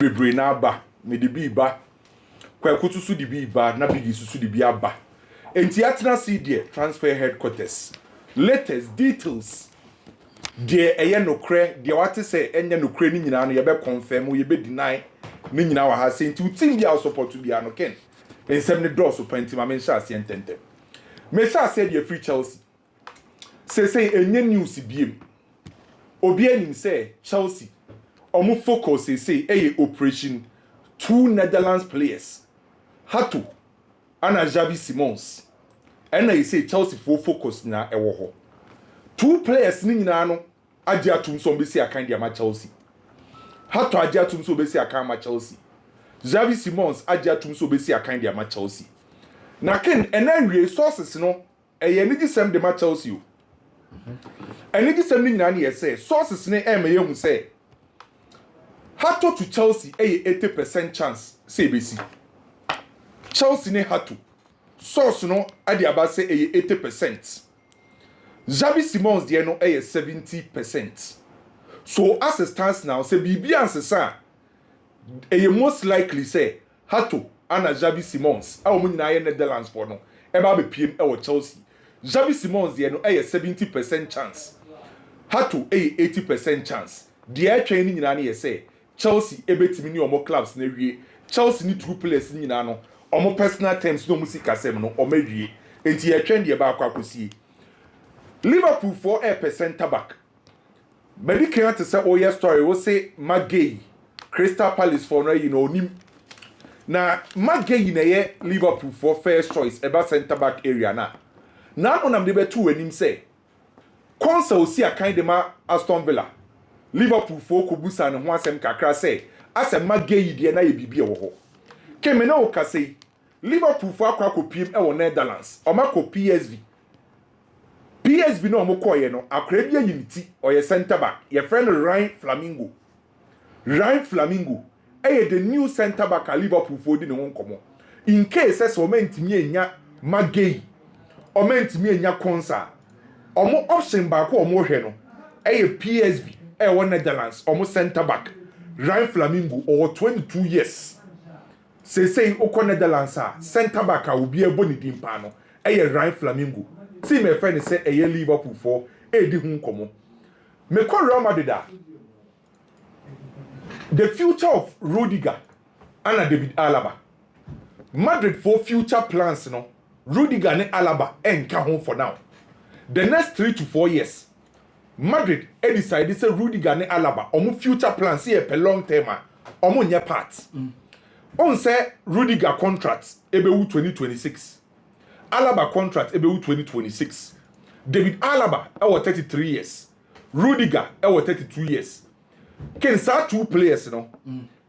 bebre na aba me de bi ba kwaku susu de bi ba na bigi susu de bi aba enti atena si de transfer headquarters latest details de eye nokre de wate se enye nokre ni nyina no ye be confirm ye be deny ni nyina wa ha se enti team dia support bia no ken ensem ne door so panti ma men sha se entente me sha se de free Chelsea se enye news biem obi anim se Chelsea omu focus say operation two Netherlands players Hato ana Xavi Simons and I say Chelsea for focus na ewo ho two players ni nyina no age atum so besi akan dia ma Chelsea Hato age atum so besi akan ma Chelsea Xavi Simons age atum so besi akan dia ma Chelsea na ken ena resources no eye ni gisem de ma Chelsea o eni gisem ni nyina na ye say sources ne e me yehu say Hato to Chelsea 80% chance say besi Chelsea ne Hato source no ade aba say 80%. Xavi Simons de no 70%. So as it stands now say bibi ansesa most likely say Hato and Xavi Simons a wo nyina ye Netherlands for no e ba be PM e wo Chelsea. Xavi Simons de no 70% chance. Hato 80% chance. The training nyina na ye say Chelsea ebetimi ni omo clubs na wie Chelsea ni two players ni nyina no omo personal terms no musika sem no omo wie enti ye twend ye ba akwakosie Liverpool for a percent back medical to say oh yes story we say Magay Crystal Palace for no you know nim na Magay na ye Liverpool for first choice about center back area na onam de betu anim say Konsa osi akan de ma Aston Villa Liverpool for kubusa ne ho asem kakra say asem Magay de na ye bibie wo ho kemena o ka say Liverpool for akwa kopiem e wo Netherlands o ma ko PSV no mo koye no akra bia yiniti o ye center back ye friend Ryan Flamingo the new center back at Liverpool for di ne ho nkomo in case as o mentimi enya Magay o mentimi enya Konsa omo option back o mo hwe no PSV one Netherlands almost center back Ryan Flamingo or 22 years say oko Netherlands center back will be a boni dimpa no Ryan Flamingo see my friend say Liverpool for di hu nkomo me call Real Madrid the future of Rudiger and David Alaba Madrid for future plans no Rudiger and Alaba enka home for now the next 3 to 4 years Madrid decided say Rudiger and Alaba omo future plans see a long term omo nya part on say Rudiger contract ebewu 2026 Alaba contract ebewu 2026 David Alaba 33 years Rudiger 32 years ken sa two players no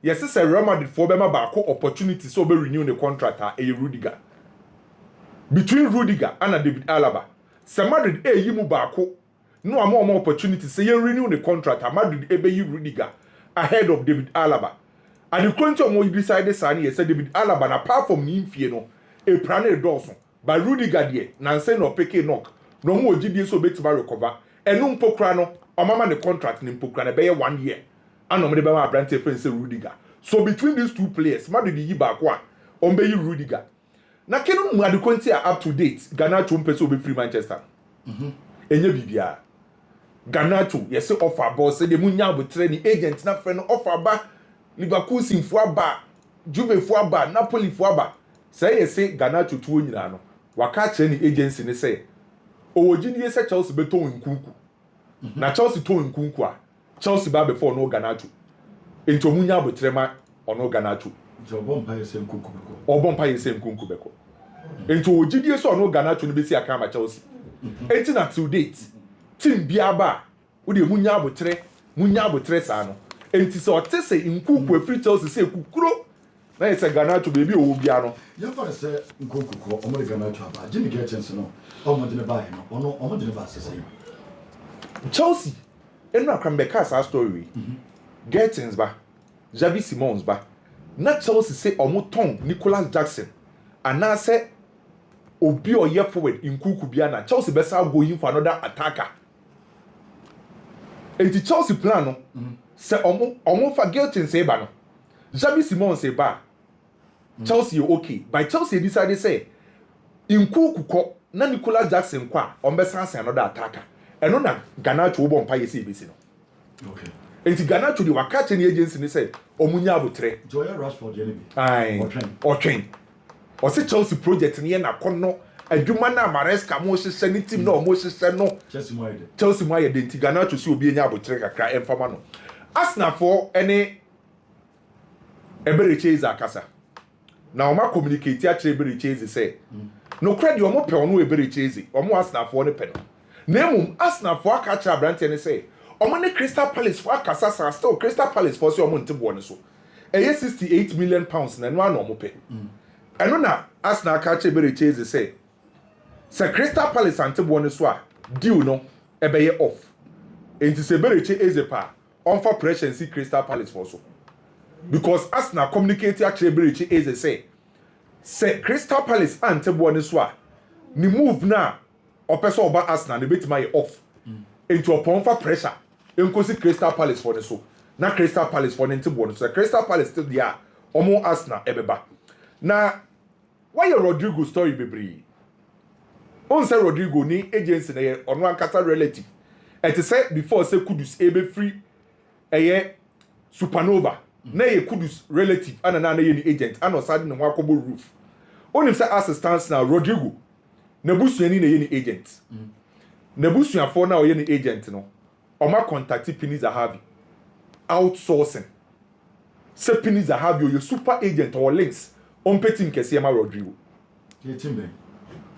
yes say Real Madrid for bema ba ko opportunity so be renew the contract Rudiger between Rudiger and David Alaba say Madrid yimu ba ko no more opportunity say you renew the contract Madrid ebeyi Rudiger ahead of David Alaba and the contract mo decided say David Alaba na apart from nimfie no e prane dawson by Rudiger de na say no peke knock no mo ogidie so betima recover enu mpokra no omama the contract ni mpokra na be 1 year and no me be ma brante friend say Rudiger so between these two players Madrid yi ba ko a ombeyi Rudiger na kenu mu adekonti up to date Garnacho mpese obe free Manchester enye bibia Garnacho yes offer boss say de munya abotre ni agent na friend offer ba Liverpool sinfo aba Juve fo aba Napoli fo aba say yes Garnacho tuo nyina no waka kire ni agency ne say owogidie say Chelsea beto nkunku na Chelsea to nkunku a Chelsea ba before no Garnacho ento munya abotre ma ono Garnacho Obompa yese nkunku beko ento owogidie so ono Garnacho no besi aka ma Chelsea enti na to date team biaba wo de munya abotre sa no enti so otese nkuku afri Chelsea se kukuro na yese Garnacho bebi owo bia no ya fa se nkuku ko omo de Garnacho aba Jimmy get chance no omo de ba he no omo de ba se Chelsea enu akrambeka sa story Gettins ba Xavi Simons ba na Chelsea say omo ton Nicholas Jackson ana se obi oye forward nkuku bia na Chelsea besa go in for another attacker enti Chelsea plan no say omo fa Gettins say ba no Xavi Simons say ba Chelsea okay but Chelsea decided say Nkuku na Nicolas Jackson kwa ombesanse another attacker eno na Garnacho wo bompa yesi ebesi no okay enti Garnacho di waka ni agency ni say omunya abotre Joya Rashford ye bi ai otwen o se Chelsea project ni na kono adwuma na Maresca mo hyehyɛ ni team na o mo hyehyɛ no Chelsea mo ayɛ de enti Garnacho si obi enya abotre kakra emfama no Arsenal for ene Eberechi Akasa na o ma communicate a kire Eberechi say no credit omo pe ono Eberechi omo Arsenal for ne pe no na emum Arsenal for aka kire abrante ne say omo ne Crystal Palace for akasa sa still Crystal Palace for say omo ntebo ne so eye 68 million pounds na no ana omo pe eno na Arsenal aka kire Eberechi say Crystal Palace antebo ne so a deal no ebeye off enti se Eberechi pa on pressure see Crystal Palace for so because Arsenal communicate actually Eberechi say Crystal Palace antebo ne so a ni move na opeso oba Arsenal ne betima ye off into upon for pressure enkosi Crystal Palace for ne so na Crystal Palace for ntebo ne so Crystal Palace still there omo Arsenal ebeba na why Rodrigo story bebre on say Rodrigo ni agency na ye ono ankasa relative et say before say Kudus ebe free eye Supernova na ye Kudus relative ana na ye ni agent ana osade ne ho akobo roof onim say assistance na Rodrigo na busuani na ye ni agent na busuafo na ye ni agent no o ma contact Pr.Essure Zahavi outsourcing say Pr.Essure Zahavi your super agent or links on petim kese ma Rodrigo ye timbe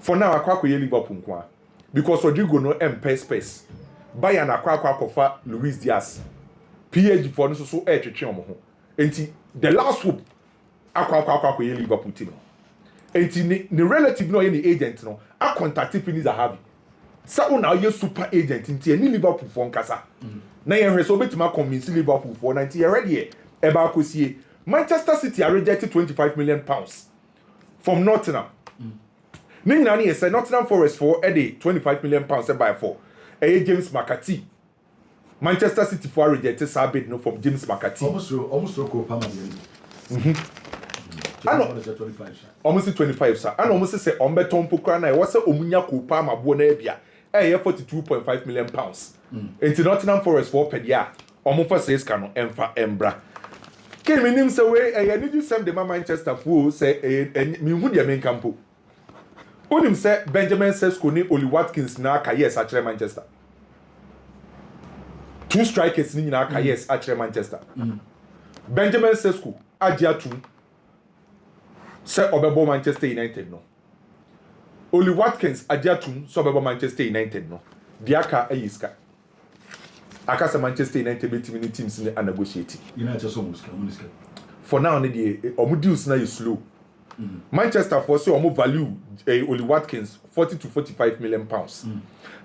for now akwa ye Liverpool kwa because Rodrigo no space Bayern akwa kofa Luis Diaz PSG for no so twetwe omo ho enti the last hope akwa ye Liverpool team enti ni relative no ye ni agent no a contact Pr.Essure Zahavi sa una ye super agent enti ni Liverpool for nkasa na ye hwe so betima convince Liverpool for 90 ye ready e ba akosie Manchester City are rejected 25 million pounds from Nottingham ni nyina ni say Nottingham Forest for e 25 million pounds e buy for James McCarthy Manchester City for rejected Sabid no from James McCarthy almost ko pa ma almost 25 sir and almost say ombeton pokra na e wo say omunya ko pa ma bo na bia 42.5 million pounds into Nottingham Forest for pedia omo for says can emfa embra ke minim say we need you send the Manchester for say mi hu dia men campo onim say Benjamin Sesko ni Oli Watkins na ka yes a Manchester two strikers ni na ka yes a Manchester Benjamin Sesko agia two say obebo Manchester United no Oli Watkins agia two so obebo Manchester United no biaka ayiska akasa Manchester United betimi teams ni negotiate United so muska for now ne omu deals na you slow Manchester for say omu value Oli Watkins 40 to 45 million pounds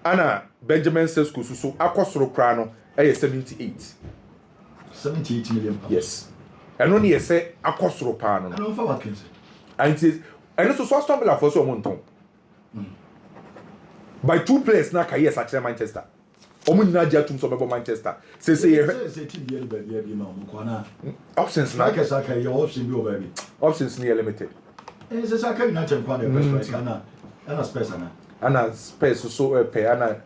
ana Benjamin Sesko so akosoro kra no 78 million pounds yes and only you say akosoro pa no and for Watkins and it and so Aston Villa for so omonton by two players na ka yes at Manchester omu nyina dia tum so bebo Manchester say team be be ma ko na options na like aka your option be over be options near limited say aka United kwa na press ana space ana space so pay ana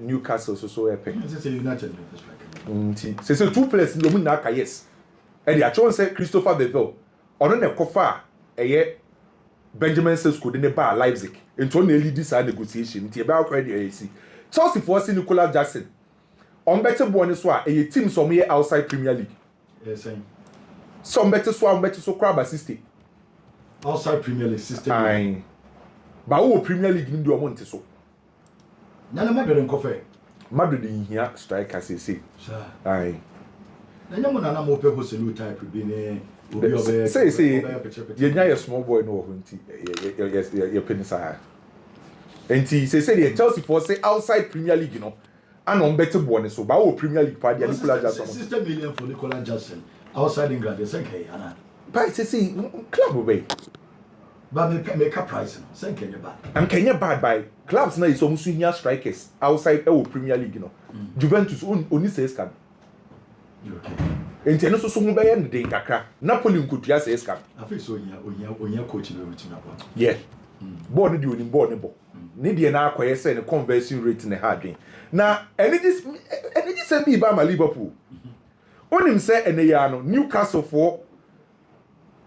Newcastle so epic say United say two players no na ka yes e dey actually say Christopher Bevell ono na kofa Benjamin Sesko de ne ba Leipzig into na lead this negotiation tie ba akwa dey see Chelsea for see Nicolas Jackson on better born so a team some here outside Premier League yes some better so crab system outside Premier League system aye ba wo Premier League ndi omo nte so na Madrid nkofe Madrid here striker say aye na nyamo na mo pe ho selu type bi ne obi obe say ye nya your small boy no ho nti ye penisa enti say the Chelsea for say outside Premier League and on better born so ba wo Premier League pa dia Nicolas Jackson 60 million for Nicolas Jackson outside England they say okay ana but say club obey but make a price no say Kenya bad and Kenya bad by clubs na is almost here strikers outside Premier League Juventus only says can okay enti eno so ho bɛyɛ ne den kakra Napoli nkotua sɛ escam afi so onya coach be wetin abo yeah ball no di onim ball ne bɔ ne de na akɔyɛ sɛ ne conversion rate ne ha adwen na energy sɛ bi ba ma Liverpool onim sɛ ene ya no Newcastle for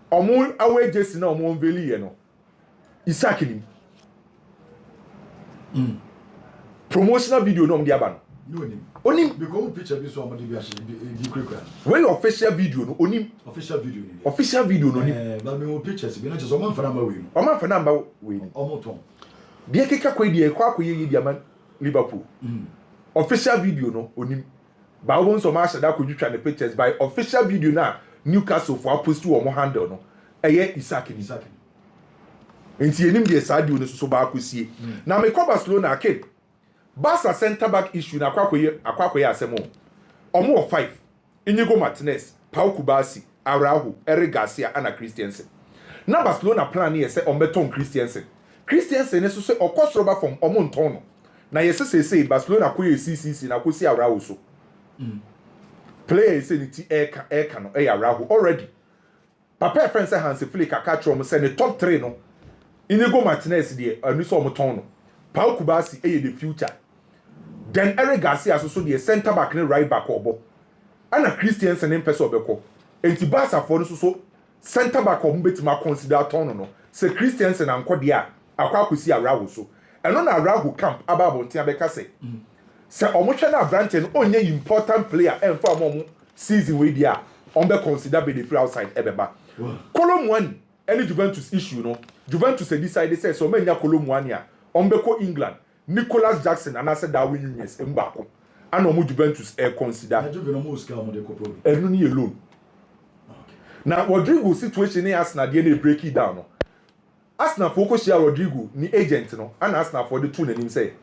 omo away jersey na omo unveil ye no Isaac ni promotional video no omo dia ba no onim because picture bi so omo dey bi ahye di krekra when official video no onim official video no onim but me pictures bi na just omo mfana ma we no omo mfana ma we ni omo ton de keka kwa de kwa akoye yi di ama Liverpool official video no onim ba won so ma shada kodwitwa ne pictures by official video na Newcastle for post to omo handle no eye Isaac ni enti enim de sadio no so ba akosie na me ko Barcelona akid Barca center back issue na akwakoye asemo omo of 5 Inigo Martinez Pau Kubasi Araujo Eric Garcia ana Christensen na Barcelona plan ye se ombeton Christensen ne so se okosroba from omo nton no na yese se Barcelona koye CCC na kosi Araujo so player say ni ti eka no Araujo already papa friend say Hansi Flick aka tro mo say ne top 3 no Inigo Martinez de anu so omo ton no Pau Kubasi the future then Eric Garcia so the center back ne right back obo ana Christensen in person obeko enti Barca for no so center back obo betima consider ton no say Christensen anko de a akwa akosi Araujo so eno na Araujo camp ababo ntia beka say say omo hwe na branch no onye important player emfa omo season we dia on be consider be the free outside ebeba column 1 any Juventus issue no Juventus decide say so manya column 1 ya on be ko England Nicholas Jackson and I said Darwin Nunes mbako and omo Juventus consider na Juventus mo ska mo de ko problem enu ni alone na Rodrigo situation in Arsenal dey na break it down no Arsenal focus share Rodrigo ni agent no and Arsenal for the two nanim say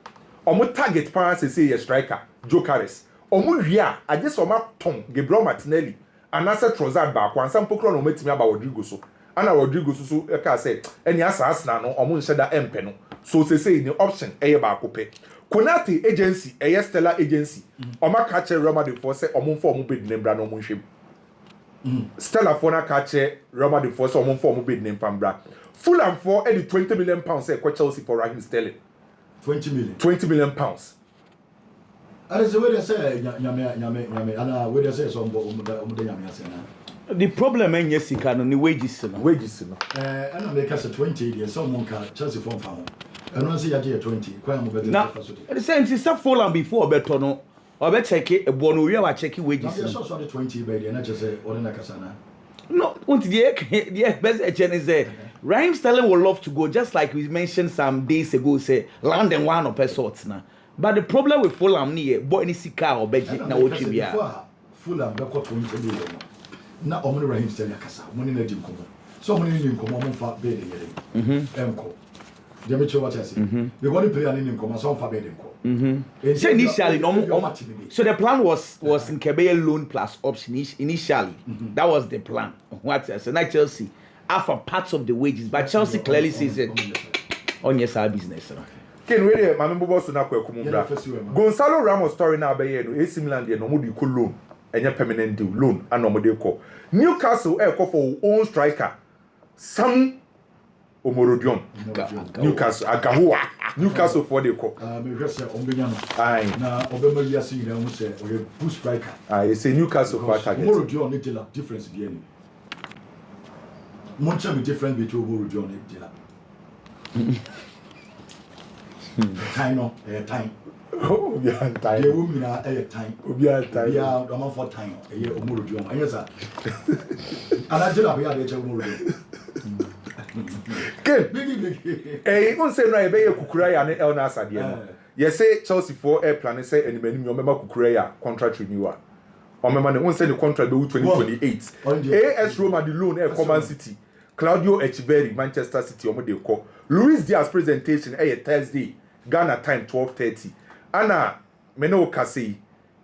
omo target parents say ye striker Jokeres omo hia age so ma Tom Gabriel Martinelli and I said Trossard back one some pokro no metimi aba Rodrigo so and Rodrigo so e ka say any Arsenal no omo nsheda empe no so say the option eye ba akopɛ Konate agency eye Stella agency oma ka che Roma de force omo mfo omo bid nembra no omo nhwem Stella for na ka che Roma de force omo mfo omo bid nembra Fulham for any 20 million pounds say Chelsea for Raheem Sterling 20 million pounds and the way they say nyame ana way they say so omo de nyame ase na the problem en yesika no ni wages no ana make us 20 years someone can Chelsea from farm and once you get 20 kwa mo be na the same is that Fulham before beto no or be check e bo no we wa check wages no so the 20 by the na just say or na kasana no want the best agent is there Raheem Sterling would love to go just like we mentioned some days ago say London one of sorts na but the problem with Fulham ni boy ni sika or beji na wochi bia Fulham be ko 20 million na omo Raheem Sterling akasa omo ni na di nkomo so omo ni nkomo omo fa be de yere enko de me what I say the body player ni nkomo so fa be de enko so initially no so the plan was in Kebeye loan plus option initially that was the plan what I said not Chelsea after parts of the wages but Chelsea clearly says it on your side business Ken we dey mame bobo so na kwaku mu bra Gonzalo Ramos story na abaye no AC Milan dey no mo di ko loan enya permanent deal loan and no dey call Newcastle call for own striker Sam Omorodion Newcastle Agahoa Newcastle for dey call me hwese ombenya no ai na obema wiase nyina mu se o boost striker ai say Newcastle for target Omorodion ni tell difference bi ani much of the difference between Omorodion and Dila time no time oh yeah time the woman time obi a time yeah do for time e Omorodion anya sa ana Dila be ya de Omorodion Ken on say no e be ye kukura ya ne El Nasser de no ye say Chelsea for air plan say animanim yo mema kukura ya contract renewal o mema ne on say the contract be 2028 AS Roma the loan e Coman City Claudio Echeverri Manchester City omo de call Luis Diaz presentation Thursday Ghana time 12:30 ana me no kase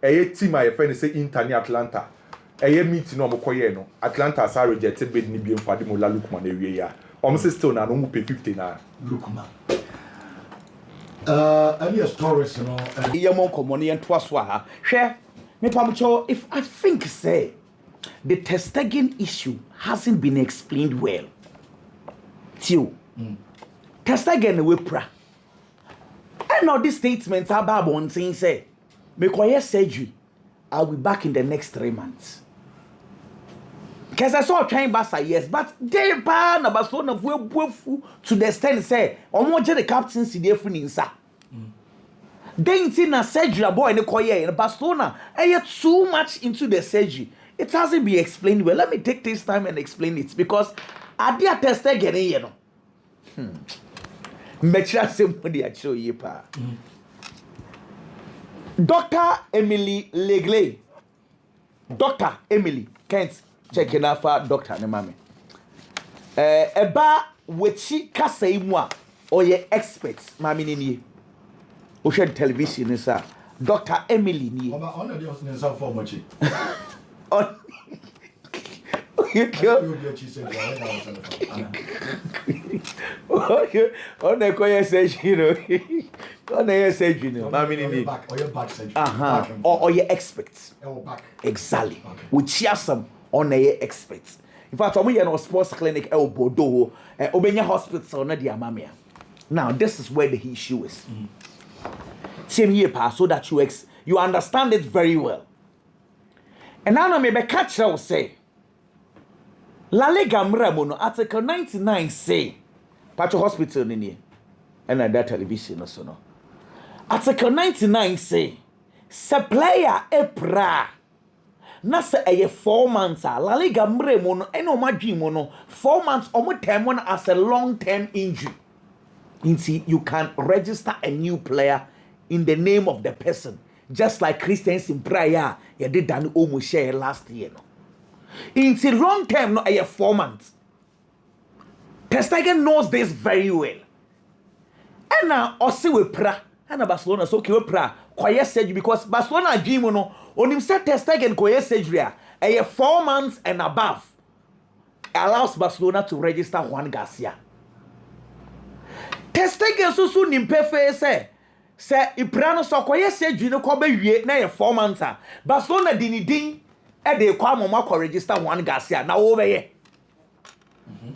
team a friend say Inter ni Atlanta meeting no mokoye no Atlanta sa rejected bid ni bien fade mo la Lukman ewie ya say still na no mu pay 50 na Lukman any stories no yemo komo ne ento aso ha hwe me pamcho if I think say the Ter Stegen issue hasn't been explained well. Till Ter Stegen we pra. And now these statements are about one thing say, make surgery. I'll be back in the next 3 months. Because I saw trying Barca, yes, but they pan about so of to the extent say, or more the captaincy different in sa. They in a surgery boy in the Koye in Barcelona. I get too much into the surgery. It hasn't been explained well. Let me take this time and explain it because I did Ter Stegen, you know. Mecha somebody I show you pa. Dr. Emily Legley. Dr. Emily Kent. Checking out for doctor ne mame. Eba wechi kasa imwa or ye experts mami ni. O share television sir. Dr. Emily ni. Oba on the nsa for mochi. On on the koye surgery no. On the surgery no. Mami ni. Or your back surgery. Or ye experts. Back. Exactly. We cheer some on a experts. In fact, we are sports clinic El Bordeaux, Obenya Hospital, na dia mamia. Now, this is where the issue is. Same year pass so that you understand it very well. And now me be catch will say La Liga Mramono article 99 say Pacho Hospital ni and that television also no. Article 99 say se player Pr.Essure na se eye 4 months La Liga mremo no eno madwimo no 4 months omo term one as a long term injury. You can register a new player in the name of the person, just like Christians in prayer you did dan omo share last year no. Long term no eye 4 months. Ter Stegen knows this very well. And now osi we pra and Barcelona so okay we pra quiet surgery because Barcelona dream no on him set Ter Stegen quiet surgery a 4 months and above allows Barcelona to register Juan Garcia. Ter Stegen so nimpefe say iprano so quiet surgery no ko be wie na 4 months Barcelona din e dey kwa mama ko register Juan Garcia na wo be ye.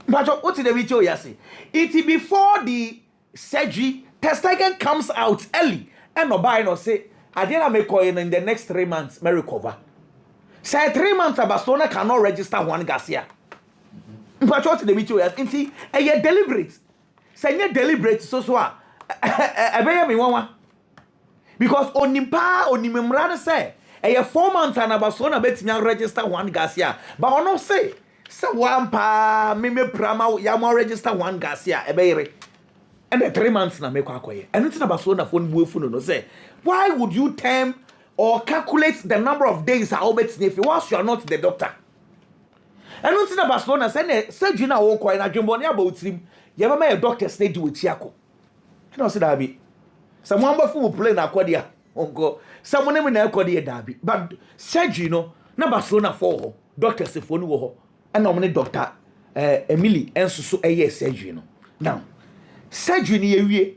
But what did the video yasi? It before the surgery Ter Stegen comes out early and no buy no say I didn't make in the next 3 months may recover. Say 3 months Barcelona cannot register Juan Garcia. But what the video is deliberate. Say deliberate so me one because onimemrana say 4 months and Barcelona betting register Juan Garcia. But I no say one pa me prama ya mo register Juan Garcia and the 3 months na make kwakoye. And it's na Barcelona phone buefu no say why would you term or calculate the number of days how bet if you are not the doctor? And it's na Barcelona say surgery na wo kwai na dwembo ne about him ye ba my doctor stay do with chiako. And I say that be someone bafu play na kwadia onko someone name na kwadia dabi but surgery no na Barcelona for doctor se phone wo ho and no doctor Emily enso so surgery no. Now surgery ni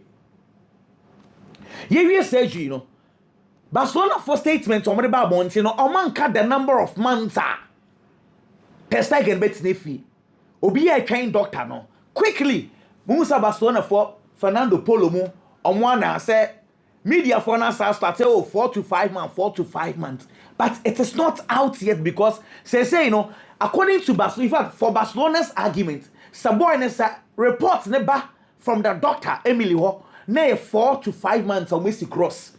ye surgery no Barcelona for statement on the Babon no omanka the number of months Ter Stegen bet nefi obi a trained doctor no quickly Musa Barcelona for Fernando Polo mu omwana say media for na start 4 to 5 months but it is not out yet because say according to Barcelona in fact for Barcelona's argument some boy reports ba from the doctor Emily ho na 4 to 5 months on Messi cross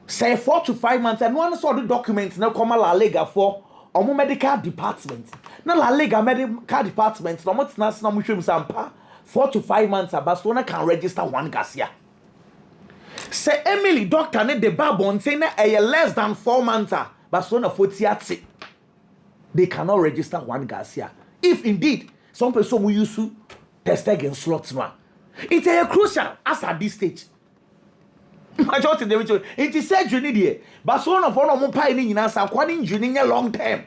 say 4 to 5 months and one saw the documents na come La Liga for omo medical department na La Liga medical department no mot na mo hwem sampa 4 to 5 months Barcelona can register Juan Garcia. Say Emily doctor ne de babon say na less than 4 months Barcelona for tiati they cannot register Juan Garcia if indeed some person will use Ter Stegen slots no. It is crucial as at this stage. Majority the which it is surgery there. Barcelona for no more pay ni nyina sa kwa ni injury ni long term.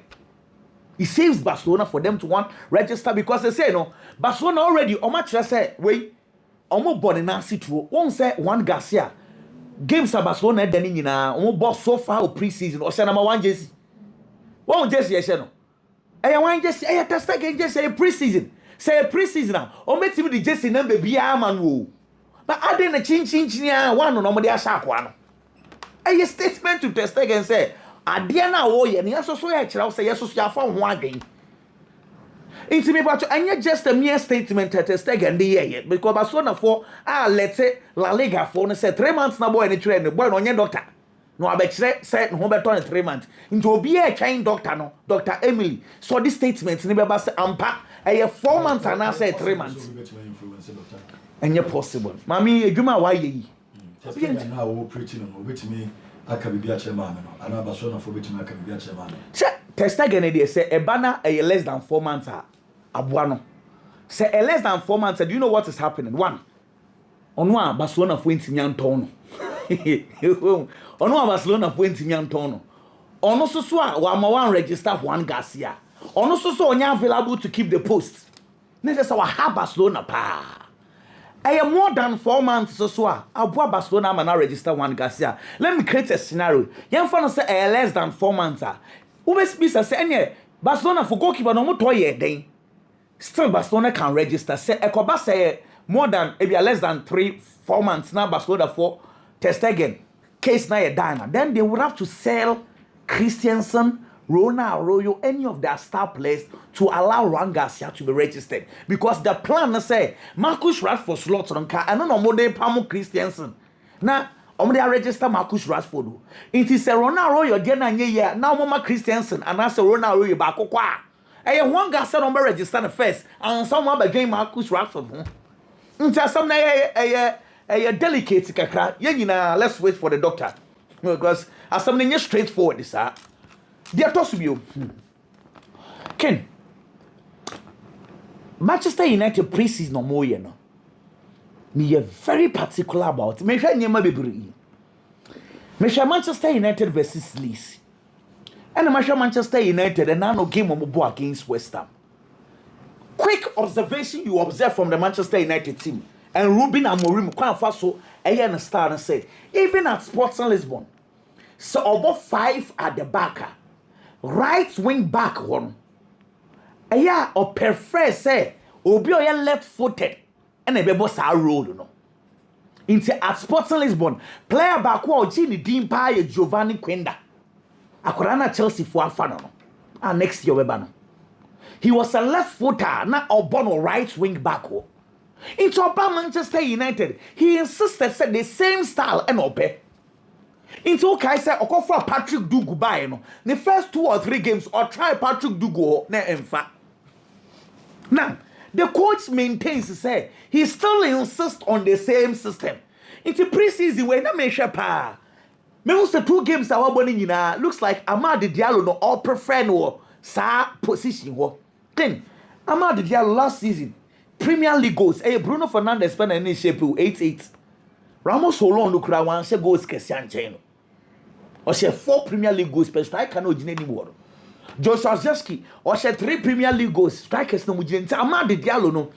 It saves Barcelona for them to want register because they say no Barcelona already o match say we omo body na situo won say Juan Garcia games Barcelona den nyina omo boss so far o pre-season o say number 1 jersey Won't just yes, no. I want just say test again, just say pre-season. Say pre-season now. Or make him the just number be a man woo. But I didn't a chin one on nobody a shark one. A statement to test again say, I dear now, oh, yeah, and so I'll say yes, so you found one game. It's me, but and just a mere statement to test again the year because Barcelona for let's say La Liga for say 3 months now, boy, and train the boy on your doctor. No, I bet said no better 3 months. Into be a chain doctor, no, Dr. Emily. So this statement, never say, ampa, a 4 months and I say 3 months. And you're possible. Mammy, you my why ye. Now, preaching on which me, I can be a chairman, and I'm a son of which I can be a chairman. Test again, they say a banner a less than 4 months. Abuano. Say a less than 4 months. Do you know what is happening? One. On one, Barcelona for intimate tono. On one Barcelona for intimate tono. On also swa one register Juan Garcia. On also so on available to keep the post. Never saw a Barcelona pa. I am more than 4 months so Abua Barcelona man register Juan Garcia. Let me create a scenario. Young fan say a less than 4 months. Ubes bisa say any Barcelona for goalkeeper no more toye then. Still Barcelona can register. Say Ekoba say more than maybe less than 3-4 months now Barcelona for test again. Case na a diner. Then they would have to sell Christensen, Ronaldo, any of their star players to allow Juan Garcia to be registered. Because the plan say Marcus Rashford slots on car. I don't know more than Pamo Christensen. Now they register Marcus Rashford. It is a Ronaldo again year. Now Mama Christensen and I say Ronaldo back. I Juan Garcia number register first and someone began Marcus Rashford. Until some a delicate kakra. Yeah, let's wait for the doctor. Because as something straightforward this they are tossing you. Ken, Manchester United pre-season no more, you know. Me are very particular about it. Me share nyema bebree. Me share Manchester United versus Leeds. And me share Manchester United and now no game on mo against West Ham. Quick observation you observe from the Manchester United team. And Ruben Amorim quite fast so a star and said, even at Sporting Lisbon, so about 5 at the back. Right wing back one. Aya or prefer say obi oya left footed and a bebo sa road no. Into at Sporting Lisbon, player back wa Gini Dimpa ye Giovanni Quenda. Akorana Chelsea for afano no. And next year weba no. He was a left footer na obono right wing back wo. Into Manchester United, he insisted said the same style and obe. Into okay say okofa Patrick Dugu buy no. The first 2 or 3 games or try Patrick Dugu na emfa. Now, the coach maintains say he still insists on the same system. Into pre-season when na me pa. Me was the 2 games I want nyina looks like Amad Diallo no all prefer no sa position wo. Then Amad Diallo last season Premier League goals Bruno Fernandes spent any shape 8-8. Ramos Holon look ra wan say goals kesi anchen. Or she 4 Premier League goals per striker no gine ni woro. Joshua Zirkzee or she 3 Premier League goals strikers no gine. Amad Diallo no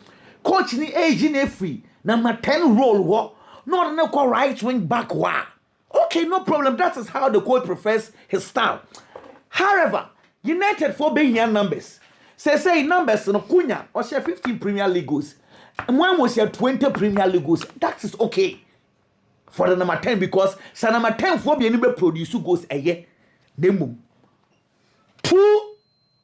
coach ni age ni free. Number 10 role wo. No na call right wing back wa. Okay, no problem. That is how the coach prefers his style. However, United for being here numbers. Say numbers no Cunha or she 15 Premier League goals. And one was here 20 Premier League goals. That is okay. For the number 10 because sa number 10 for be anybody produce goals a year. Then 2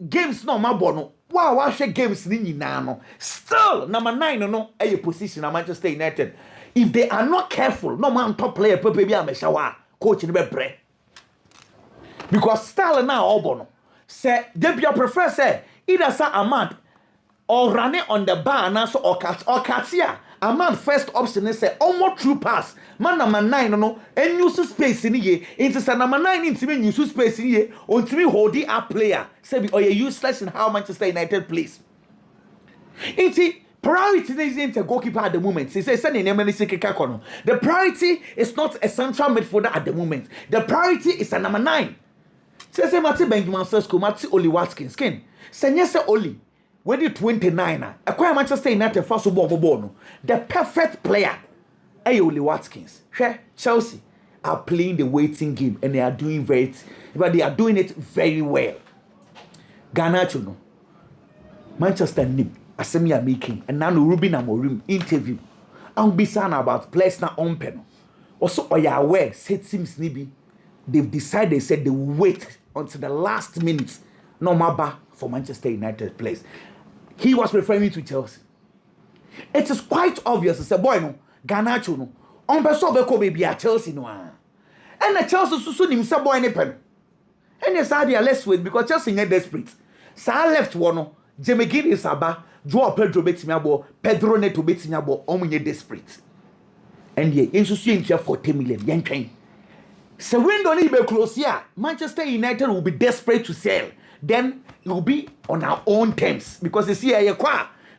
games no mabono. Wow, games ni no. Still number 9 no a position at Manchester United. If they are not careful, no man top player pepe be ameshawa coach ni be bre. Because style now obono. Say they be prefer say either say Ahmad or Rane on the bar and also or Katia. Ahmad first option is say almost true pass. Man number 9 no and use space in here. Into say number 9 into me use space in here until me hold the up player. Say or you useless in how Manchester United plays. Into priority isn't a goalkeeper at the moment. He says the priority is not a central midfielder at the moment. The priority is a number 9. Say Mati Benjamin Sesko, Mati Oli Watkins. Ken. Say yes, Oli. When you 29, acquire Manchester United first of all, the perfect player. Oli Watkins. Chelsea are playing the waiting game and they are doing it very well. Garnacho no. Manchester nim asem ya making and now Ruben Amorim interview. I'll be saying about players na on pen. Also, are you aware? Said seems nibi. They've decided. They said they will wait until the last minute. No matter for Manchester United players. He was referring to Chelsea. It is quite obvious. It's a boy no Garnacho no. On person be baby at Chelsea no. And the Chelsea susu nim say boy ne pen. And yes, I let's wait because Chelsea are desperate. So I left one no. Jamie Guinness aba. Joao Pedro betimi abo, Pedro Neto betimi abo, omunye desperate. And ye, insusu into 40 million, yen train. So when don't be close here, Manchester United will be desperate to sell. Then it will be on our own terms. Because you see,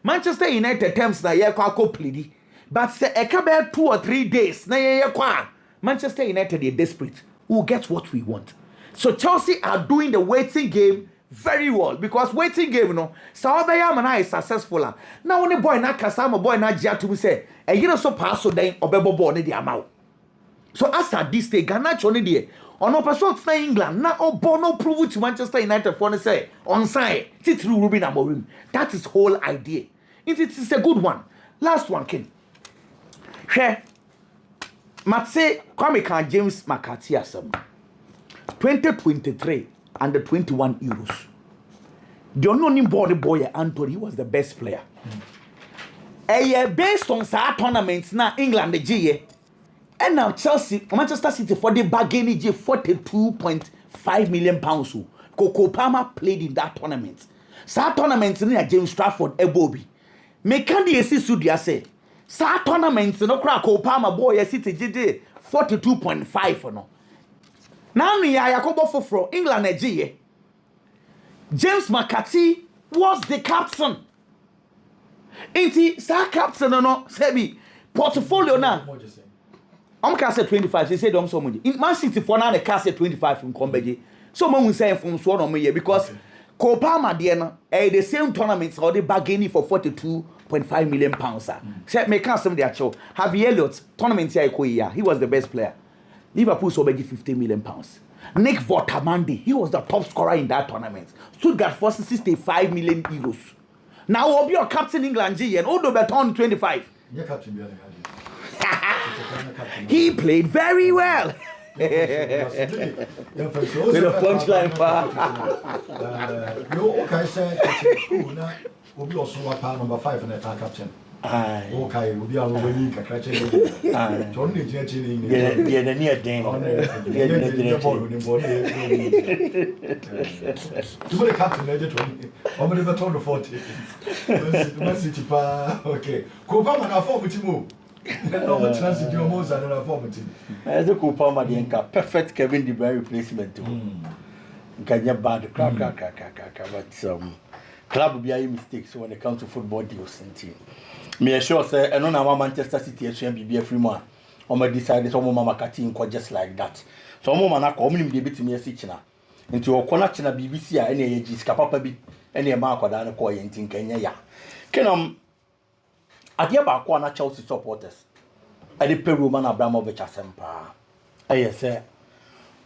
Manchester United terms na ye kwa pleady. But say a couple 2 or 3 days, na ye kwa. Manchester United are desperate. We'll get what we want. So Chelsea are doing the waiting game very well because waiting game you know so obeya man is successful now when the boy na kasa my boy na jia to say e you know so pass so then obebo ball ne dey amount so as at this stage Garnacho ne dey ono person na England na obo no prove to Manchester United for ne say on side through Ruben Amorim. That is whole idea. It is a good one. Last one king here Matse Kwame Kan James McCarthy asem 2023 under 21 euros. The unknown boy Anthony was the best player. Based on sa tournaments now England the G and now Chelsea Manchester City for the bargain G 42.5 million pounds. Coco Palmer played in that tournament. Sa tournaments near James Trafford Ebobi. Me candy esi sudia say. Sa tournaments no crack Coco Palmer boy City G 42.5 for no. Now we are Yakobo for England Nigeria. James McCarthy was the captain. Inti sir captain no sebi portfolio na. I'm can say 25. They said so much. In Man City for now the can say 25 from Kombeji. So man we say from so no me because Kopama there no the same tournaments or the bargaining for 42.5 million pounds. Say me can some there show. Harvey Elliott tournament here he was the best player. Liverpool so big 50 million pounds. Nick Votamandi, he was the top scorer in that tournament. Stuttgart for 65 million euros. Now will be your captain England G and Odo Beton 25. He played very well. With a punchline you okay say will be also number 5 in the captain. Okay, we are winning kakra che. John ni je ni. Yeah, na near den. You will captain na je 20. O me be turn 40. Man City pa. Okay. Ko pa ma na form team. No me transit your moves and na form team. As a ko pa ma de nka perfect Kevin De Bruyne replacement. Nka bad crack but club be a mistakes when it comes to football deals and me sure say eno na Manchester City esuan bibia free mo a o ma decide so mo mama kati nko just like that so mo mana ko omnim de betimi asi kina nti o kona kina BBC a ene ye jiska papa bi ene e ma akwada ne ko ye nti nkanya ya kenam adia ba ko na Chelsea supporters ade pe Roman Abramovich asempa aye say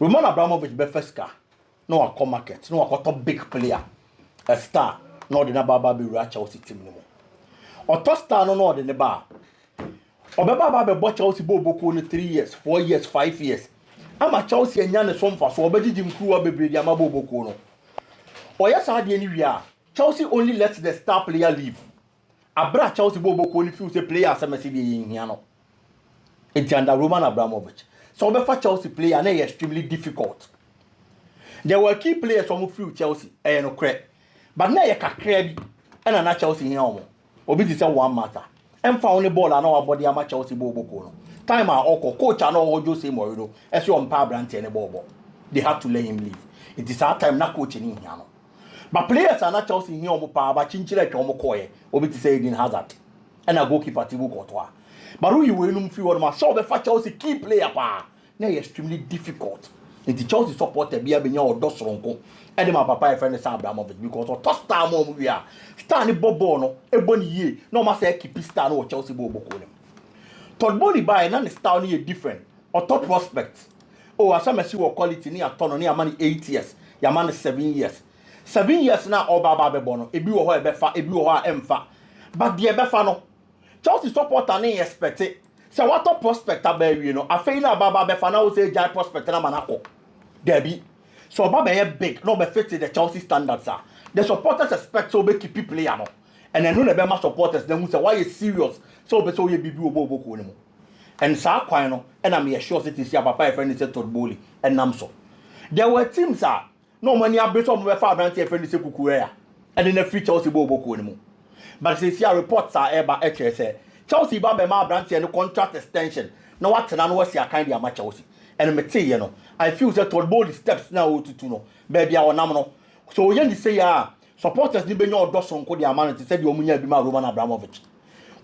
Roman Abramovich be first no a market no a top big player a star no de na baba be ru Chelsea team no Otosta no de ne ba. Obeba be bo Chelsea bo boko no 3 years, 4 years, 5 years. Ama Chelsea anya ne so mfa so obegidi nkruwa bebre dia ma bo boko no. Oya sa de ni wi a. Chelsea only lets the star player leave. Abra Chelsea bo boko ni feel say player asemesi bi yin hia no. It's under Roman Abramovich. So obefa Chelsea player na extremely difficult. There were key players from free Chelsea no crack. But na ye kakra bi na Chelsea hia omo. Obi ti say one matter. Emfa only ball na our body ama Chelsea bo boko no. Time a coach na Jose Mourinho. Ese on pa brand any ball. They had to let him leave. It is our time na coach ni hia no. But players are not Chelsea hia omo pa ba chinchire twa omo koye. Obi ti say Eden Hazard. And a goalkeeper Thibaut Courtois. But who you will num free one ma so be fa Chelsea key player pa. Na extremely difficult. It Chelsea supporter bia benya odo soronko. Ede ma papa e friend Abramovich because o star mo we are star ni bobo no ebo ni ye no ma say keep star no Chelsea bo boko nem Todd Bowley buy na star ni different or top prospect o asama si wo quality ni atono ni amani 8 years ya man 7 years 7 years na Oba Bebono, ebi wo ho ebefa, ebi wo ho emfa. But the ebefa no. Chelsea supporter na expect it. So what a prospect about you know? I feel na Baba befa na wo say jai prospect na manako. Debi. So Baba be big, no be fit the Chelsea standards are. The supporters expect so be keep player no. And then no be ma supporters dem who say why is serious. So be so ye bibi obo ko ni mo. And sa kwan no, and I'm sure it is your papa friend is Todd Bowley and Namso. There were teams no money are based on my father and friend is Kukurea. And then the free Chelsea Bobo Kunimo. But since your reports are ever HSA, Chelsea Baba branch and contract extension. No what and was your kind of Chelsea. And me say, you know, I feel that Todd Bowley steps now to know, baby our nominal. So when you say, supporters need be no Dawson Cody Amanati said you munya be my Roman Abramovich.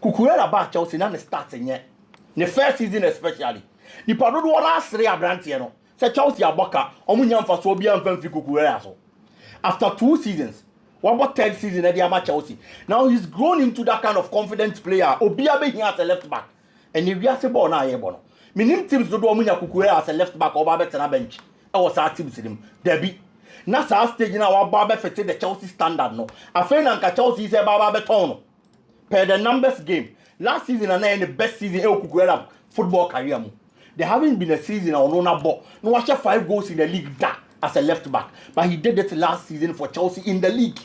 Kukurea back Chelsea now starting yet. The first season especially. The part do last 3 branch no. Say Chelsea Barca, omunya mfa so bia mfa Kukurea so. After 2 seasons, what about 3rd season at the Chelsea? Now he's grown into that kind of confident player. Obia be here as a left back. And if you are ball na ye bono. Minim teams do omunya Kukurea as a left back over better na bench. I was our teams him. Debi. Na sa stage na wa Baba fit the Chelsea standard no. Afei na nka Chelsea say Baba beton no. Per the numbers game. Last season and then the best season Kukurea football career mo. There haven't been a season or no ball. No watch 5 goals in the league that as a left back. But he did it last season for Chelsea in the league.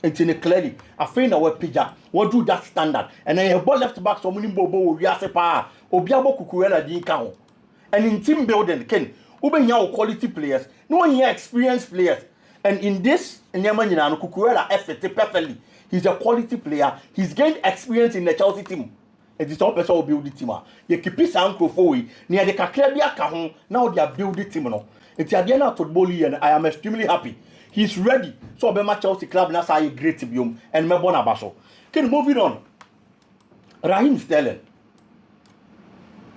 It's in clearly. I think our pija what do that standard. And then you ball left back so many bobo we are sepa. Obiabo Kukurea di count. And in team building, Ken, ube here quality players, no one here experienced players. And in this Nyamanyana Kukurea effort perfectly. He's a quality player. He's gained experience in the Chelsea team. It is all person who build the team. You keep his uncle for we. Near the Kakrebia Kahon, now they are building team. No, it's a Diana Todboli, and I am extremely happy. He's ready. So Bema Chelsea club now say great team and Mebona Baso. Can moving on. Raheem Sterling.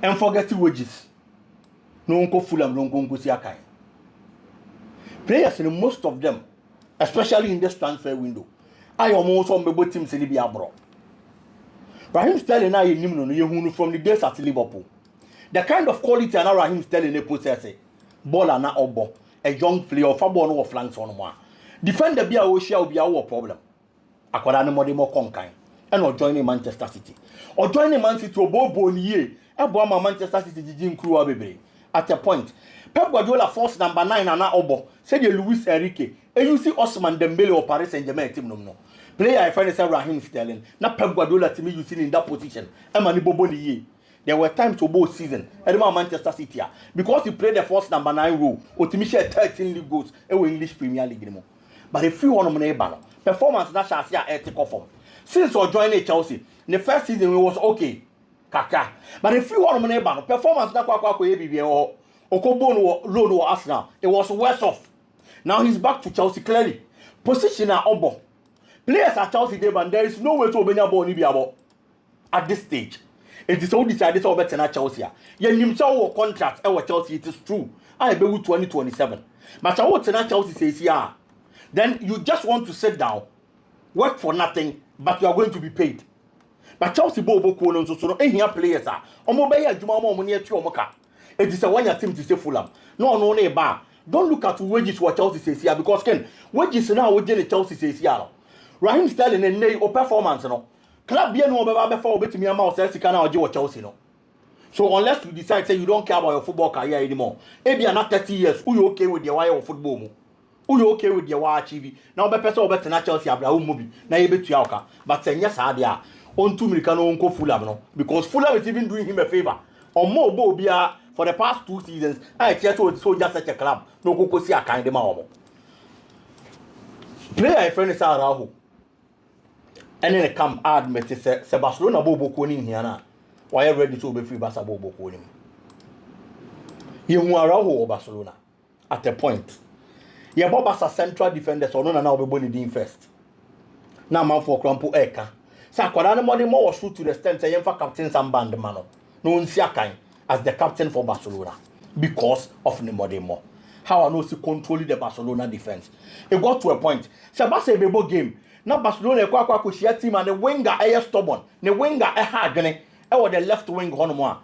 And forget the wages. No uncle Fulham, no uncle Siakai. Players in most of them, especially in this transfer window. I almost on the teams in Libya bro. Raheem Sterling now you from the days at Liverpool. The kind of quality and Raheem Sterling possess ball and obo a young player for ball no flanks on one. Defender be a share be our problem. Akwada no more conkin and joining Manchester City. Or joining Man City to Bobo ye e bo Manchester City jijin crew abebe. At a point, Pep Guardiola force number 9 and obo said Luis Enrique. And you see Osman Dembele or Paris Saint-Germain team no. Player I find is Raheem Sterling. Now Pep Guardiola to me you see in that position. Emani Bobo ye. There were times to both season. Edema Manchester City because he played the first number 9 role. Or to me share 13 league goals in English Premier League anymore. But if you want to performance that shall see a ethical form. Since or joining Chelsea, the first season it was okay. Kaka. But if you want to performance that or Okobo loan or Arsenal, it was worse off. Now he's back to Chelsea clearly. Position at Obo. Players at Chelsea there, but there is no way to open your ball at this stage. It is all decided to better than Chelsea. Yen himself contract our Chelsea, it is true. I be 2027. But I want to Chelsea says yeah. Then you just want to sit down, work for nothing, but you are going to be paid. But Chelsea Bobo Kono so no here players are. Omo be ya djuma mo money atu omo ka. It is a one year team to say Fulham. No e ba. Don't look at wages what Chelsea says here because Ken wages now we the Chelsea says here. Raheem Sterling and nay o performance no. Club be no be before betimi ama o say sika na oje what Chelsea no. So unless you decide say you don't care about your football career anymore, maybe you're not 30 years, who you okay with your wire of football mo? Who you okay with your wire achieve? Now be person better na Chelsea Abraham movie. Na you bet you aka. But say yes there. On to Americano uncle Fulham no because Fulham is even doing him a favor. On more Bobia for the past 2 seasons, I tell you so just such a club. No go see a kind of mama. Player I friend is Arahu. And then come admit say Barcelona Bobo Konin here now. Why are ready to be free Barca Bobo Konin? You Arahu or Barcelona at a point. Yeah, Bobas are central defenders or no now be bullied first. Now man for Crampo Eka. So Akwada money more shoot to the extent say for captain some band man. No Nsiakai as the captain for Barcelona because of Nimodemo. How I know to control the Barcelona defense. It got to a point. So Barca bebo game. Now Barcelona kwa share team and the winger is stubborn. The winger hard gane. Or the left wing hono.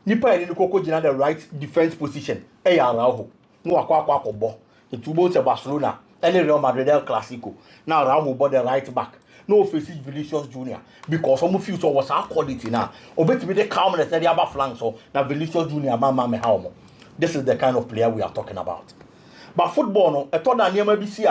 Nipa in the Coco the right defense position. Araujo. No kwa kobo. The two boats of Barcelona any Real Madrid El Clasico. Now Raul bought the right back. No face Vinicius Junior because some of you so was our quality now. Obey the calmness and the other flank so now Vinicius Junior mama me how. This is the kind of player we are talking about. But football no, I thought that near maybe see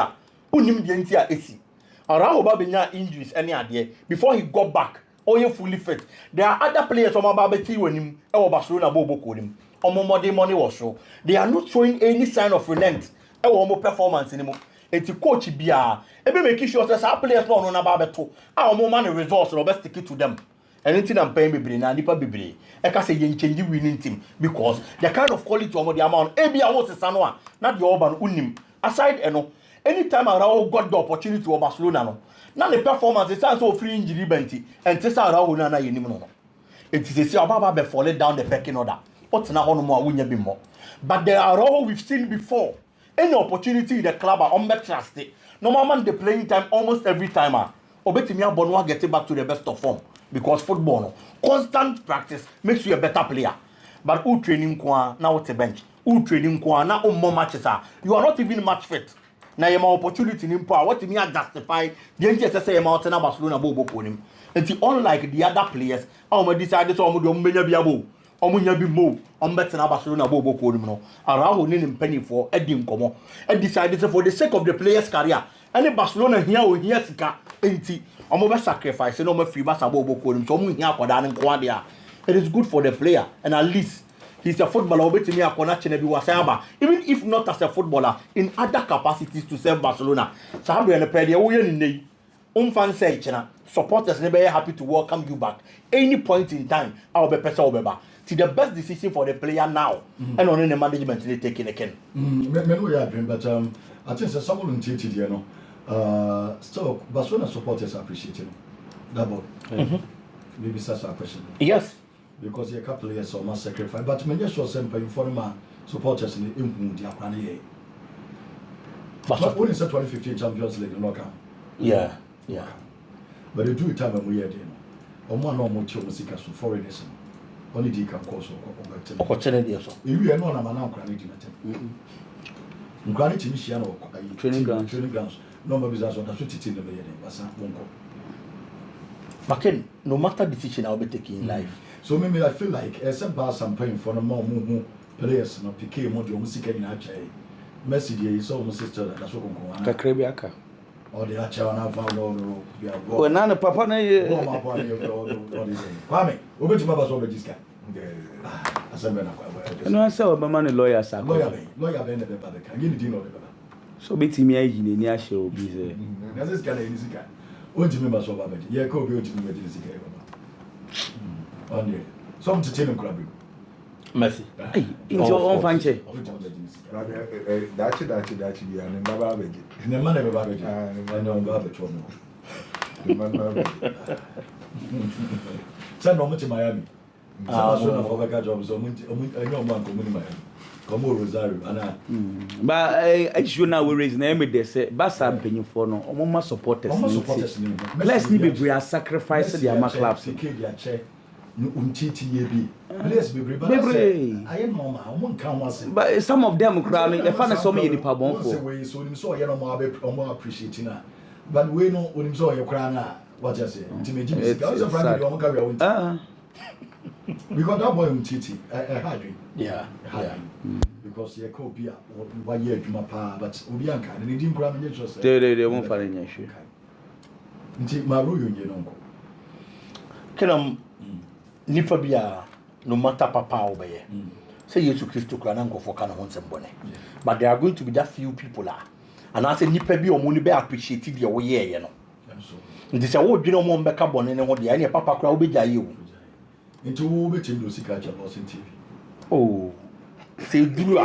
unim the entire AC. Raul Babinya injuries any idea before he got back. Oh, you fully fit. There are other players on my Babeti when him or Barcelona Bobo Kodim. Or money was show. They are not showing any sign of relent. Or more performance anymore. It's a coach BR. Ebe making sure that our players not on Babeto. Our more money resource or best stick it to them. Anything I'm paying Bibri na nipa Bibri. I can say you change winning team because the kind of quality of the amount. Ebi I was a Sanoa, not the urban unim. Aside anytime Raul got the opportunity to Barcelona no. Now the performance is so free injury benti and Tessa Raul na yinimo. It is a say Baba be falling down the pecking order. What's now on more win be more. But there are all we've seen before. Any opportunity in the club are untrusted. No man the playing time almost every time. Obetimia Bonwa getting back to the best of form because football no constant practice makes you a better player. But who training kwa now it's a bench. Who training kwa now more matches are. You are not even match fit. Now you have opportunity in power. What me justify the NTS say amount na Barcelona bobo konim. And unlike the other players, I decided to biabo. Omunya bi mo better na Barcelona bobo konim no. Araho ni penny for edim komo. And decided for the sake of the player's career. Any Barcelona here or here sika enti omo be sacrifice no me free Barca bobo konim. So omu here akoda nko dia. It is good for the player and at least he's a footballer obetimi akona chene bi wasaba even if not as a footballer in other capacities to serve Barcelona. So how do you pay the wo ye ni nei fan say chena supporters ne be happy to welcome you back any point in time. I'll be person obeba. It's the best decision for the player now and on the management they taking again. Me know you dream but I think someone in TT you know so Barcelona supporters appreciate you that ball. Maybe that's a question. Yes. Because a couple of years or must sacrifice. But when you show some informal supporters in the Impundia, but only 2015 Champions League knockout. Yeah. But they do it time when we are there. Or one or more music as foreigners. Only they can cause opportunity. If you are not a man, I'm granting it. Granting Michiano training grounds. No more business on the 50 in the year. But no matter the decision I'll be taking in life. So maybe I feel like except by some paying for the more players, no PK more the music in Ache. Messi is almost sister that's what I'm going Kakrebiaka. Or the Ache on our phone. Well, Nana Papa, Kwame, over to Baba's over this guy. And I saw my money lawyer, lawyer, Ben, the Papa, can you do know the Papa? So betty me in the show be there. That's this guy in this guy. What do you remember so about it? Yeah, go to me with this guy. On some to tell him crab. Messi. Hey, into your own fancy. That's it, and Baba Veggie. And the man ever baggage. I know Baba trouble. Send on to Miami. For the jobs, I know one community Miami. Come over Rosario, and but I should now raise name they say Barca penny for no Omoma supporters. Let's be we sacrifice their clubs. But some of them crowning, they find so many pabon for. So you know more appreciating her. But we know when him saw your crown. What you say? Because that boy Titi, Yeah. Because you could be 1 year to my pa, but Ubianca, and he didn't grab me. They won't find any issue. Maru, you know. Can nipa bia no matter papa obey. Say you to Christo Kranango for Kana Honsembone. But there are going to be that few people and I say nipa bi omuni be appreciated your way, you know. This is what you know more back up on any any papa crowd be you. Into who bet him to see catch up on TV. Oh, say, do